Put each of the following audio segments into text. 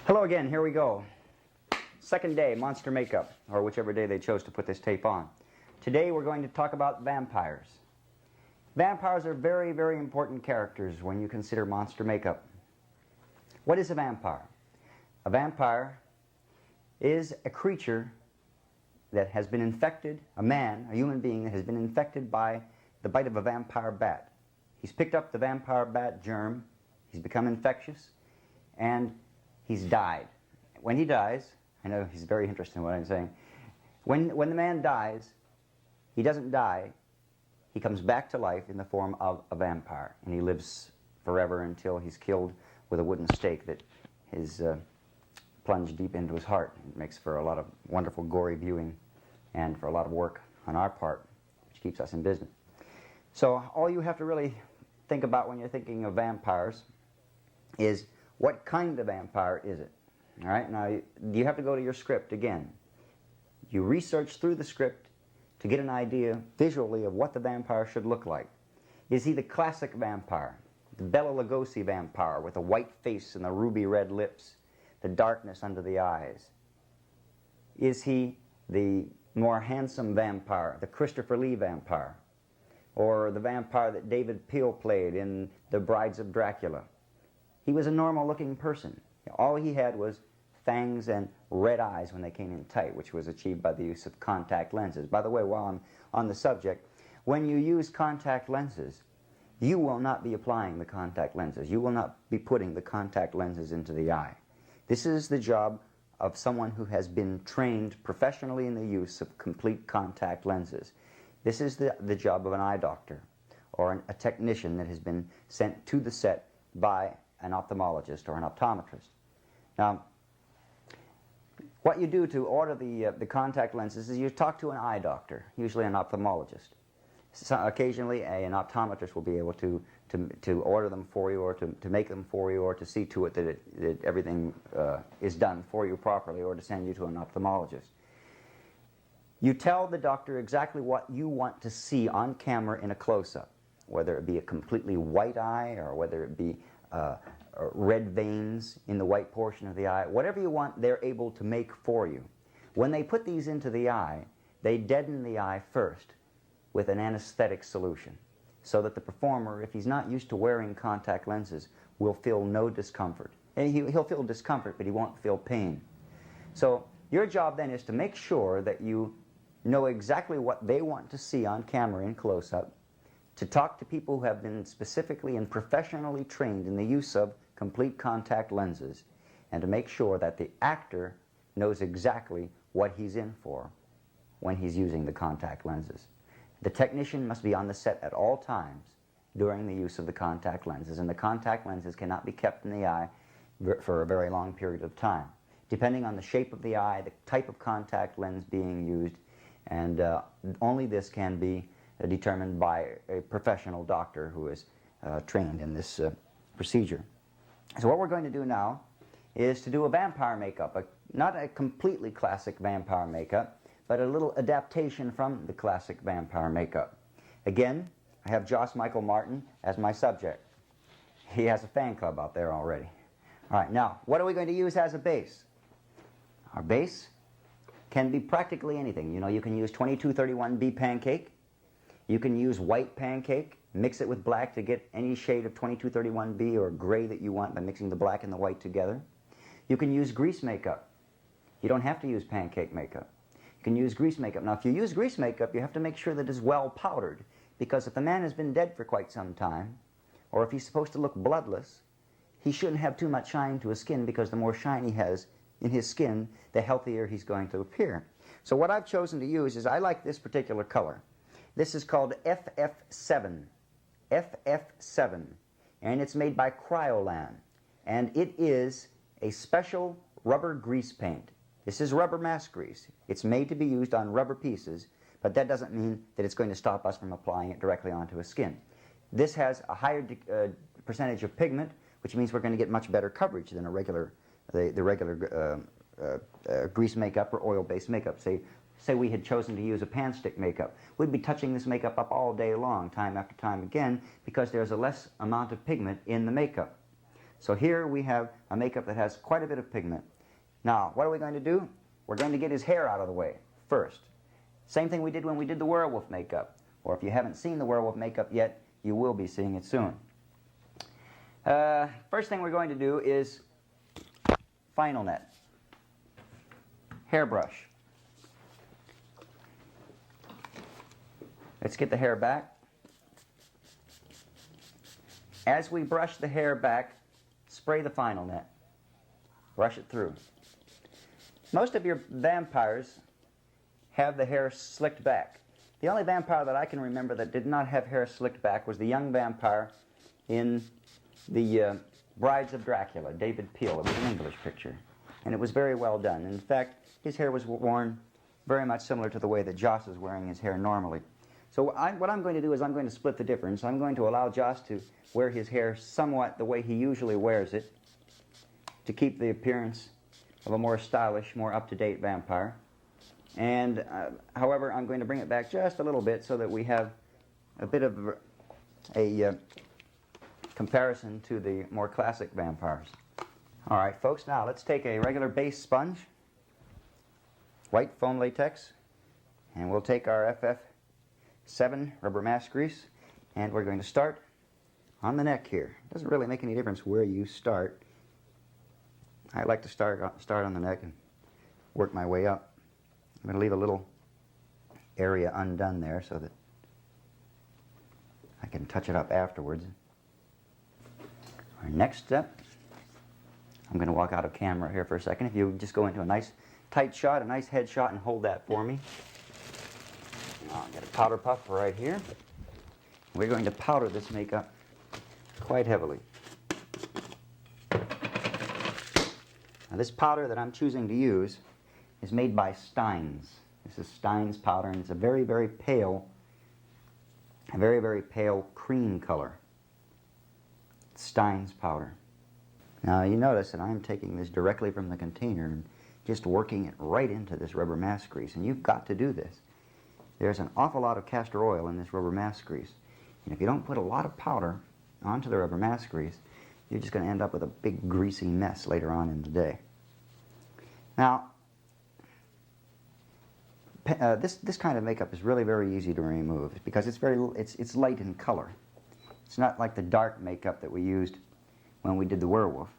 Hello again, here we go. Second day, monster makeup, or whichever day they chose to put this tape on. Today we're going to talk about vampires. Vampires are very, very important characters when you consider monster makeup. What is a vampire? A vampire is a creature that has been infected, a man, a human being that has been infected by the bite of a vampire bat. He's picked up the vampire bat germ, he's become infectious, and he's died. When he dies, I know he's very interested in what I'm saying. When the man dies, he doesn't die. He comes back to life in the form of a vampire, and he lives forever until he's killed with a wooden stake that is plunged deep into his heart. It makes for a lot of wonderful gory viewing and for a lot of work on our part, which keeps us in business. So all you have to really think about when you're thinking of vampires is what kind of vampire is it? All right, now you have to go to your script again. You research through the script to get an idea visually of what the vampire should look like. Is he the classic vampire, the Bela Lugosi vampire with the white face and the ruby red lips, the darkness under the eyes? Is he the more handsome vampire, the Christopher Lee vampire, or the vampire that David Peel played in The Brides of Dracula? He was a normal-looking person. All he had was fangs and red eyes when they came in tight, which was achieved by the use of contact lenses. By the way, while I'm on the subject, when you use contact lenses, you will not be applying the contact lenses. You will not be putting the contact lenses into the eye. This is the job of someone who has been trained professionally in the use of complete contact lenses. This is the job of an eye doctor or a technician that has been sent to the set by an ophthalmologist or an optometrist. Now, what you do to order the contact lenses is you talk to an eye doctor, usually an ophthalmologist. So occasionally an optometrist will be able to order them for you, or to make them for you, or to see to it that everything is done for you properly, or to send you to an ophthalmologist. You tell the doctor exactly what you want to see on camera in a close-up, whether it be a completely white eye or whether it be red veins in the white portion of the eye. Whatever you want, they're able to make for you. When they put these into the eye, they deaden the eye first with an anesthetic solution, so that the performer, if he's not used to wearing contact lenses, will feel no discomfort. And he'll feel discomfort, but he won't feel pain. So your job then is to make sure that you know exactly what they want to see on camera in close-up, to talk to people who have been specifically and professionally trained in the use of complete contact lenses, and to make sure that the actor knows exactly what he's in for when he's using the contact lenses. The technician must be on the set at all times during the use of the contact lenses, and the contact lenses cannot be kept in the eye for a very long period of time, depending on the shape of the eye, the type of contact lens being used, and only this can be determined by a professional doctor who is trained in this procedure. So what we're going to do now is to do a vampire makeup, not a completely classic vampire makeup, but a little adaptation from the classic vampire makeup. Again, I have Joss Michael Martin as my subject. He has a fan club out there already. All right, now, what are we going to use as a base? Our base can be practically anything. You know, you can use 2231B pancake. You can use white pancake, mix it with black to get any shade of 2231B or gray that you want by mixing the black and the white together. You can use grease makeup. You don't have to use pancake makeup. You can use grease makeup. Now, if you use grease makeup, you have to make sure that it's well powdered, because if the man has been dead for quite some time, or if he's supposed to look bloodless, he shouldn't have too much shine to his skin, because the more shine he has in his skin, the healthier he's going to appear. So what I've chosen to use is, I like this particular color. This is called FF7, FF7, and it's made by Cryolan, and it is a special rubber grease paint. This is rubber mask grease. It's made to be used on rubber pieces, but that doesn't mean that it's going to stop us from applying it directly onto his skin. This has a higher percentage of pigment, which means we're going to get much better coverage than the regular grease makeup or oil-based makeup. Say we had chosen to use a pan stick makeup. We'd be touching this makeup up all day long, time after time again, because there's a less amount of pigment in the makeup. So here we have a makeup that has quite a bit of pigment. Now, what are we going to do? We're going to get his hair out of the way first. Same thing we did when we did the werewolf makeup. Or if you haven't seen the werewolf makeup yet, you will be seeing it soon. First thing we're going to do is final net. Hairbrush. Let's get the hair back. As we brush the hair back, spray the final net. Brush it through. Most of your vampires have the hair slicked back. The only vampire that I can remember that did not have hair slicked back was the young vampire in the Brides of Dracula, David Peel. It was an English picture, and it was very well done. In fact, his hair was worn very much similar to the way that Joss is wearing his hair normally. So what I'm going to do is I'm going to split the difference. I'm going to allow Joss to wear his hair somewhat the way he usually wears it to keep the appearance of a more stylish, more up-to-date vampire. And however, I'm going to bring it back just a little bit so that we have a bit of a comparison to the more classic vampires. All right, folks, now let's take a regular base sponge, white foam latex, and we'll take our FF7 rubber mask grease, and we're going to start on the neck here. It doesn't really make any difference where you start. I like to start on the neck and work my way up. I'm going to leave a little area undone there so that I can touch it up afterwards. Our next step, I'm going to walk out of camera here for a second. If you just go into a nice tight shot, a nice head shot, and hold that for me. I'll get a powder puff right here. We're going to powder this makeup quite heavily. Now, this powder that I'm choosing to use is made by Stein's. This is Stein's powder, and it's a very, very pale cream color. Stein's powder. Now, you notice that I'm taking this directly from the container and just working it right into this rubber mask grease, and you've got to do this. There's an awful lot of castor oil in this rubber mask grease, and if you don't put a lot of powder onto the rubber mask grease, you're just going to end up with a big greasy mess later on in the day. Now, this kind of makeup is really very easy to remove because it's light in color. It's not like the dark makeup that we used when we did the werewolf.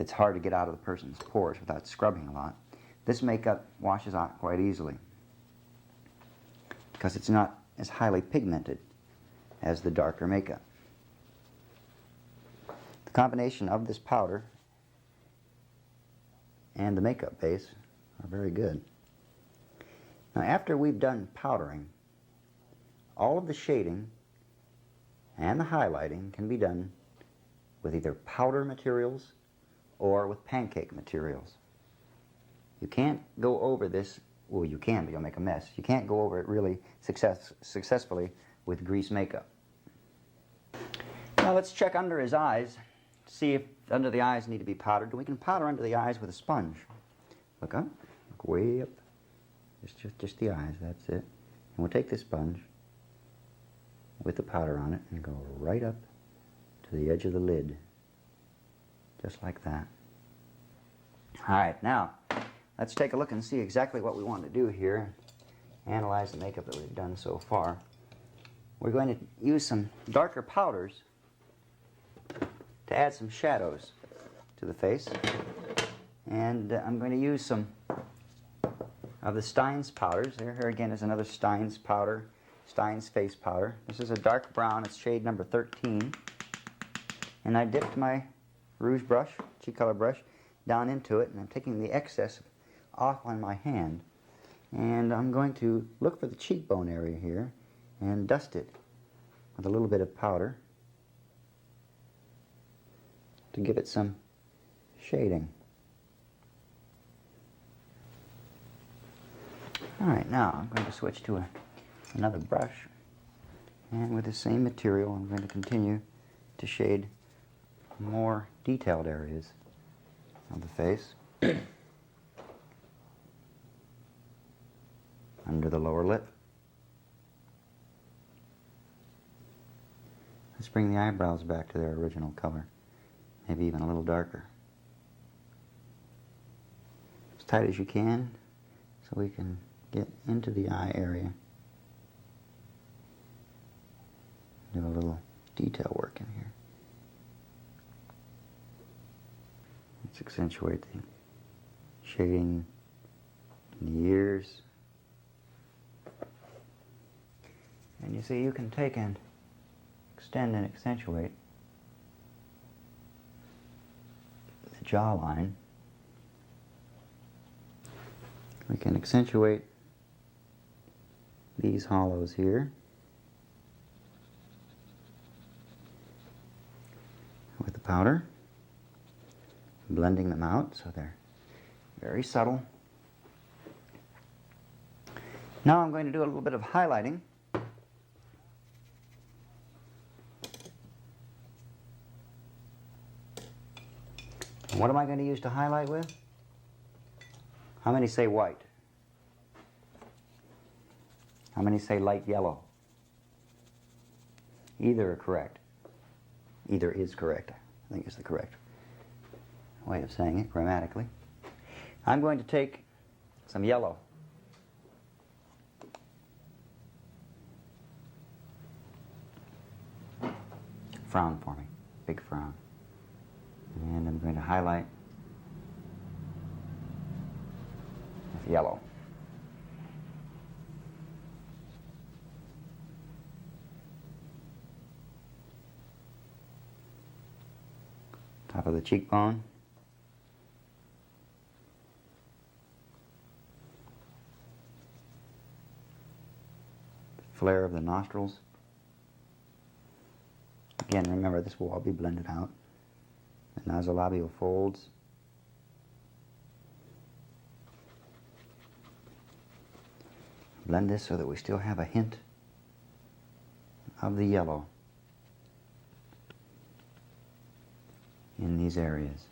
It's hard to get out of the person's pores without scrubbing a lot. This makeup washes out quite easily because it's not as highly pigmented as the darker makeup. The combination of this powder and the makeup base are very good. Now, after we've done powdering, all of the shading and the highlighting can be done with either powder materials or with pancake materials. You can't go over this, well, you can, but you'll make a mess. You can't go over it really successfully with grease makeup. Now let's check under his eyes, see if under the eyes need to be powdered. We can powder under the eyes with a sponge. Look up, look way up. Just the eyes, that's it. And we'll take this sponge with the powder on it and go right up to the edge of the lid. Just like that. All right, now let's take a look and see exactly what we want to do here. Analyze the makeup that we've done so far. We're going to use some darker powders to add some shadows to the face. And I'm going to use some of the Stein's powders. Here again is another Stein's powder, Stein's face powder. This is a dark brown, it's shade number 13. And I dipped my rouge brush, cheek color brush, down into it, and I'm taking the excess off on my hand. And I'm going to look for the cheekbone area here and dust it with a little bit of powder to give it some shading. All right, now I'm going to switch to another brush, and with the same material I'm going to continue to shade more detailed areas of the face. Under the lower lip. Let's bring the eyebrows back to their original color. maybe even a little darker. As tight as you can so we can get into the eye area. Do a little detail work in here. Let's accentuate the shading in the ears. And you see, you can take and extend and accentuate the jawline. We can accentuate these hollows here with the powder, blending them out so they're very subtle. Now I'm going to do a little bit of highlighting. What am I going to use to highlight with? How many say white? How many say light yellow? Either are correct. Either is correct, I think is the correct way of saying it grammatically. I'm going to take some yellow. Frown for me, big frown. And I'm going to highlight with yellow. Top of the cheekbone. Flare of the nostrils. Again, remember, this will all be blended out. The nasolabial folds. Blend this so that we still have a hint of the yellow in these areas,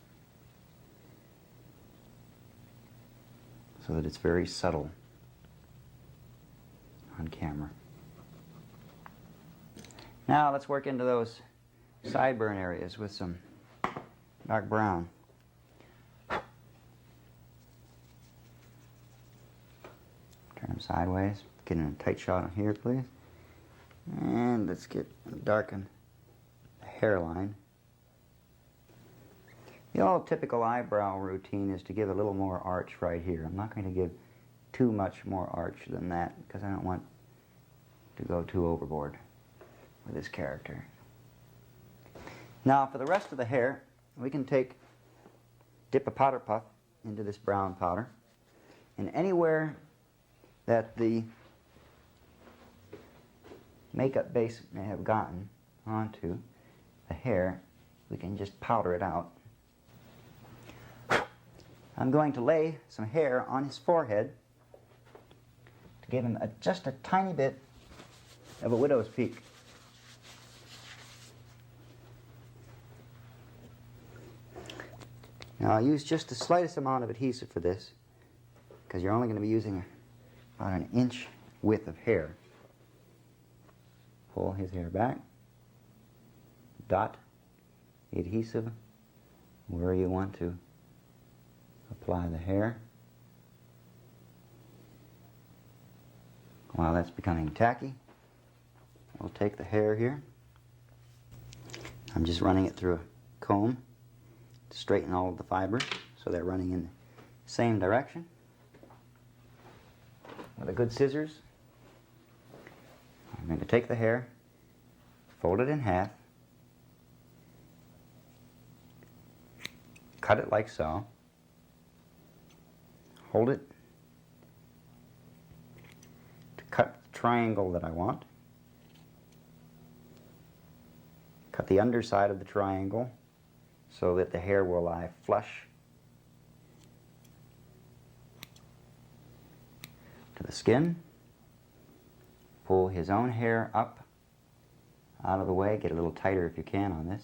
so that it's very subtle on camera. Now let's work into those sideburn areas with some dark brown. Turn them sideways. Get in a tight shot on here, please. And let's darken the hairline. The old typical eyebrow routine is to give a little more arch right here. I'm not going to give too much more arch than that because I don't want to go too overboard with this character. Now for the rest of the hair, we can dip a powder puff into this brown powder, and anywhere that the makeup base may have gotten onto the hair, we can just powder it out. I'm going to lay some hair on his forehead to give him just a tiny bit of a widow's peak. Now I'll use just the slightest amount of adhesive for this, because you're only going to be using about an inch width of hair. Pull his hair back, dot the adhesive where you want to apply the hair. While that's becoming tacky, we'll take the hair here. I'm just running it through a comb to straighten all of the fibers so they're running in the same direction. With a good scissors, I'm going to take the hair, fold it in half, cut it like so, hold it to cut the triangle that I want, cut the underside of the triangle so that the hair will lie flush to the skin. Pull his own hair up out of the way, get a little tighter if you can on this,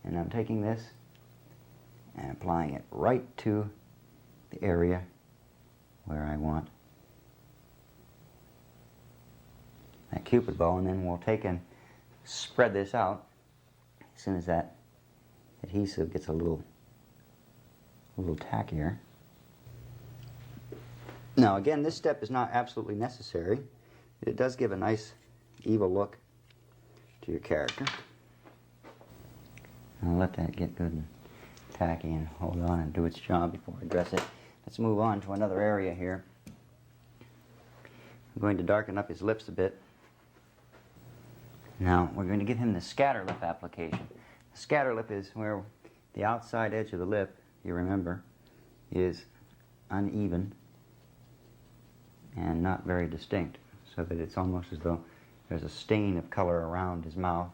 and I'm taking this and applying it right to the area where I want that cupid bow, and then we'll take and spread this out as soon as that adhesive gets a little tackier. Now again, this step is not absolutely necessary. It does give a nice evil look to your character. I'll let that get good and tacky and hold on and do its job before I dress it. Let's move on to another area here. I'm going to darken up his lips a bit. Now we're going to give him the scatter lip application. The scatter lip is where the outside edge of the lip, you remember, is uneven and not very distinct, so that it's almost as though there's a stain of color around his mouth,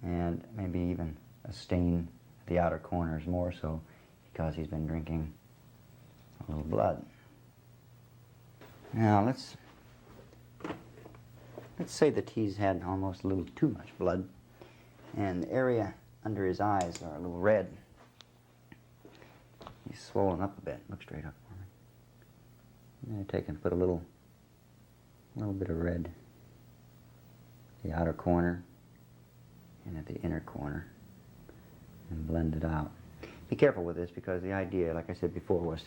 and maybe even a stain at the outer corners, more so because he's been drinking a little blood. Now let's say that he's had almost a little too much blood, and the area under his eyes are a little red. He's swollen up a bit. Look straight up for me. I'm going to take and put a little bit of red at the outer corner and at the inner corner and blend it out. Be careful with this, because the idea, like I said before, was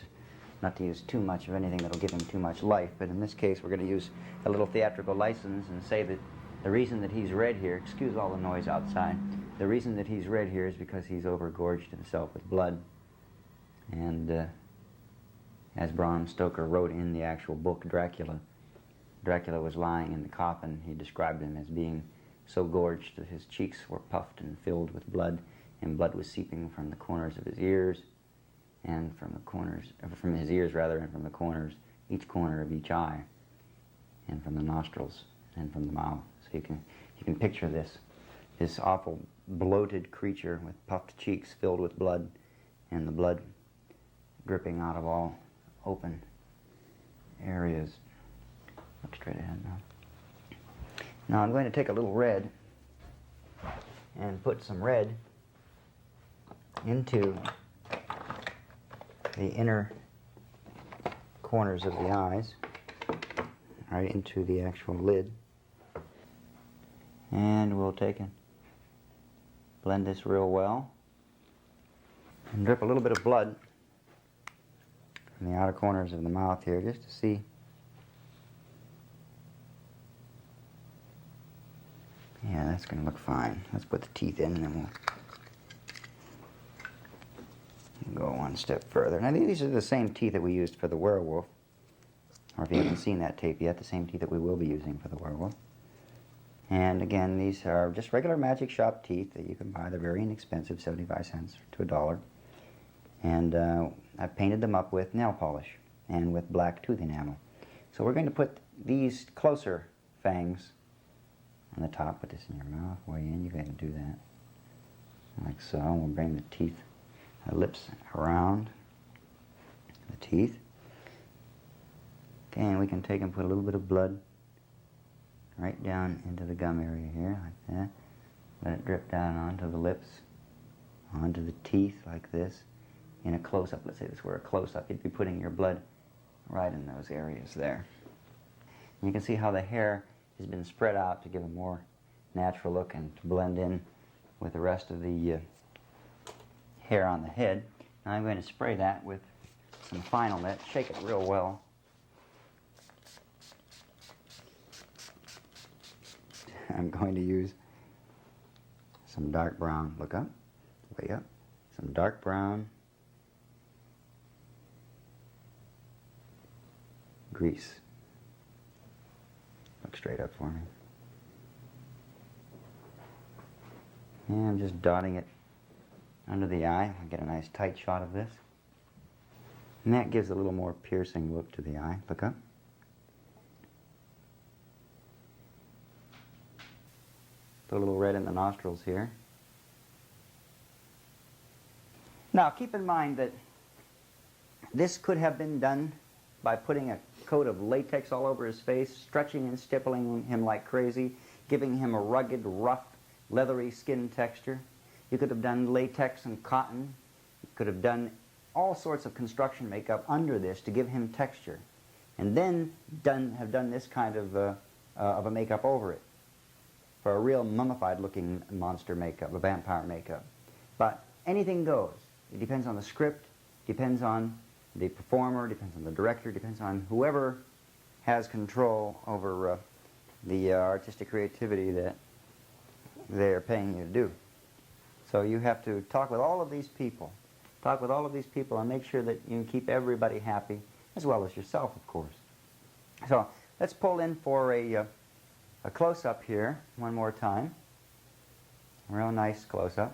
not to use too much of anything that'll give him too much life. But in this case, we're going to use a little theatrical license and say that the reason that he's red here, excuse all the noise outside, the reason that he's red here is because he's overgorged himself with blood. And as Bram Stoker wrote in the actual book, Dracula was lying in the coffin. He described him as being so gorged that his cheeks were puffed and filled with blood, and blood was seeping from the corners of his ears, and from his ears rather, and from the corners, each corner of each eye, and from the nostrils, and from the mouth. So you can picture this awful bloated creature with puffed cheeks filled with blood, and the blood dripping out of all open areas. Look straight ahead now. Now I'm going to take a little red and put some red into the inner corners of the eyes, right into the actual lid. And we'll take and blend this real well and drip a little bit of blood from the outer corners of the mouth here, just to see. Yeah, that's going to look fine. Let's put the teeth in, and then we'll go one step further. Now these are the same teeth that we used for the werewolf, or if you haven't seen that tape yet, the same teeth that we will be using for the werewolf. And again, these are just regular magic shop teeth that you can buy. They're very inexpensive, 75 cents to $1. And I've painted them up with nail polish and with black tooth enamel. So we're going to put these closer fangs on the top. Put this in your mouth, way in. You go ahead and do that, like so. We'll bring the teeth, the lips around the teeth. Okay, and we can take and put a little bit of blood right down into the gum area here, like that. Let it drip down onto the lips, onto the teeth, like this. In a close-up, let's say this were a close-up, you'd be putting your blood right in those areas there. And you can see how the hair has been spread out to give a more natural look and to blend in with the rest of the hair on the head. Now I'm going to spray that with some Final Net, shake it real well. I'm going to use some dark brown, look up, way up, some dark brown grease. Look straight up for me. And I'm just dotting it under the eye. I get a nice tight shot of this. And that gives a little more piercing look to the eye. Look up. Put a little red in the nostrils here. Now keep in mind that this could have been done by putting a coat of latex all over his face, stretching and stippling him like crazy, giving him a rugged, rough, leathery skin texture. You could have done latex and cotton. You could have done all sorts of construction makeup under this to give him texture, and then have done this kind of a makeup over it for a real mummified looking monster makeup, a vampire makeup. But anything goes. It depends on the script, depends on the performer, depends on the director, depends on whoever has control over the artistic creativity that they're paying you to do. So you have to talk with all of these people. Talk with all of these people and make sure that you can keep everybody happy, as well as yourself, of course. So let's pull in for a close-up here one more time. Real nice close-up.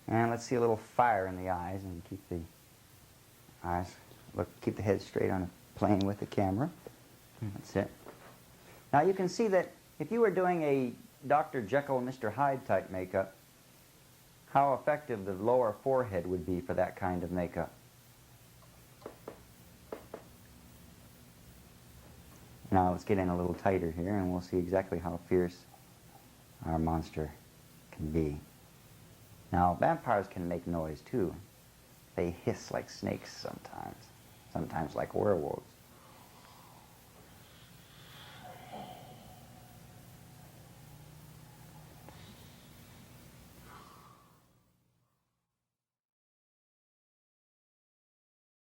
And let's see a little fire in the eyes, and keep the eyes, keep the head straight on a plane with the camera. That's it. Now you can see that if you were doing a Dr. Jekyll, Mr. Hyde type makeup, how effective the lower forehead would be for that kind of makeup. Now let's get in a little tighter here, and we'll see exactly how fierce our monster can be. Now, vampires can make noise too. They hiss like snakes sometimes, sometimes like werewolves.